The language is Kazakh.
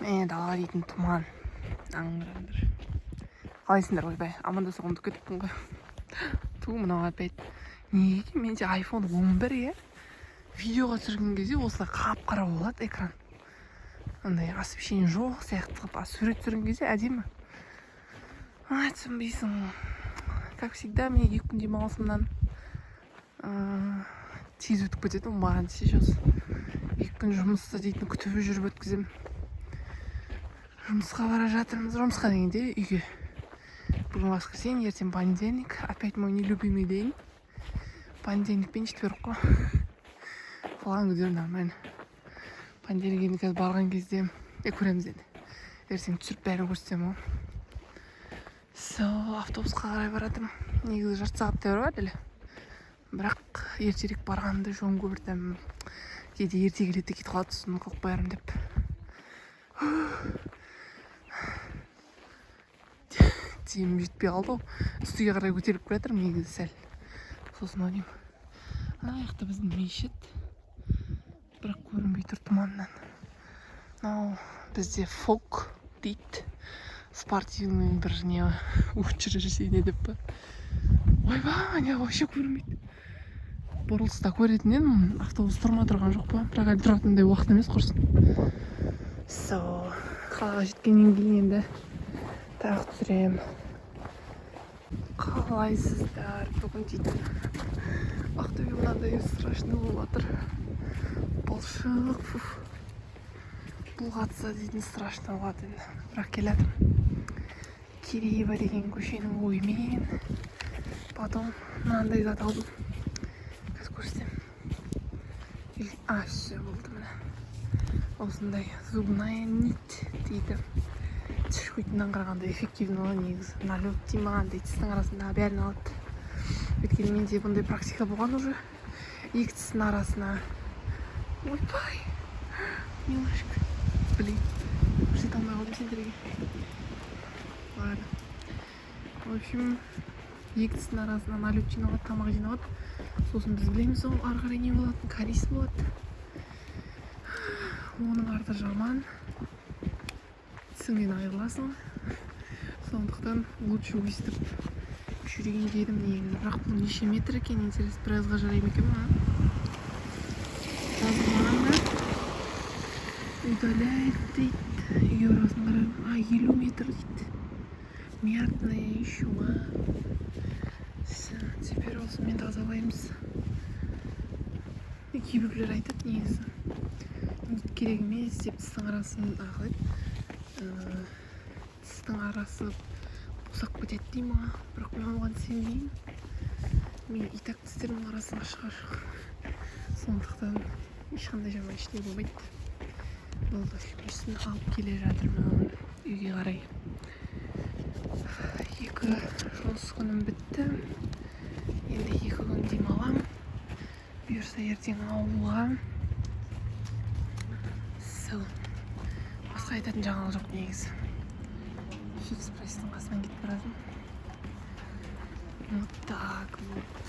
Дала дейтін тұман. Аңыраңдар. Қалайсыңдар ойбай? Амандаса ұмытып кетіппін ғой. Ту мынау опять. Неге менде iPhone 11 е? Видеоға түсірген кезде осылай қап-қара болады экран. Андай освещение жоқ сияқты қылып, сурет түсірген кезде әдемі. Түсінбейсің. Как всегда, мен 2 күн демалысымнан тез өтіп кетеді, маған сейчас 2 күн жұмыста дейтін күтіп жүріп өткізем. Жұмысқа бара жатырмыз. Жұмысқа дегенде үйге. Бүгін воскресенье, ертең понедельник. Опять мой нелюбимый день. Понедельник пен четверг қой. Қалған күндер нормально. Понедельник қазір барған кезде көреміз енді. Ертең түсіріп бәрін көрсетем ғой. Автобусқа қарай баратырмын. Негізі жарты сағаттай бар әлі. Бірақ ертерек барғанды жөн көрдім. Кейде ерте келеді кетіп қалады, соны қылып қоярым деп. Тием жетпей қалды ғой. Үстіге қарай көтеріліп келе жатырмын негізі сәл. Сосын ойнайым. Ана жақта біздің мешіт. Бірақ көрінбей тұр тұманнан. Мынау бізде фок дейді. Спортивный бір не учреждение деп па. Ойбай, не вообще көрінбейді. Бұрылыста көретін едім, автобус тұрма тұрған жоқ па. Бірақ әлі тұратындай уақыт емес құрсын. Қалаға жеткеннен кейін енді тағы түсірем. Қалайсыздар бүгін дейді. Ақтөбе мынандай страшный болып жатыр. Балшық. Бұлғатса дейтін страшно болады енді. Бірақ келатырмын. Киреева деген көшенің ойымен. Потом мынандай зат алдым. Қазір көрсетем. Все болды міне. Осындай зубная нить дейді. Тіш көйтінен қарағанда эффективный ғой негізі. Налет деймін дейді. Тістің арасында бәрін алады. Өйткені менде бұндай практика болған уже. Екі тістің арасына. Ойбай. Милашка. Блин. Көрсете алмай қалдым сендерге. Ладно. В общем, екі тістің арасына налет жиналады, тамақ жиналады. Сосын біз білеміз ол ары қарай не болады, кариес болады. Оның арты жаман. Тісіңнен айырыласың. Сондықтан лучше өйстіп жүрейін дедім негізі. Бірақ бұл неше метр екен, интерес біразға жарайым екен ма? Жазылмағанда удаляет дейді. Үйге арасын қарайым. 50 метр дейді. Мятная еще, Все, теперь осымен тазалаймыз. Кейбіреулер айтады негізі. Керек емес деп тістің арасын ағылайды. Тістің арасы босап кетеді дей ма? Бірақ мен оған сенбеймін. Мен и так тістердің арасына шығар. Сондықтан ешқандай жаман ештеңе болмайды. Болды, үстін алып келе жатырмын үйге қарай. 2 жұмыс күнім бітті. Енді 2 күн демалам. Бұйырса ертең ауылға. Басқа айтатын жаңалық жоқ негізі. Фикс прайстың қасынан кетіп баратым. Вот так вот.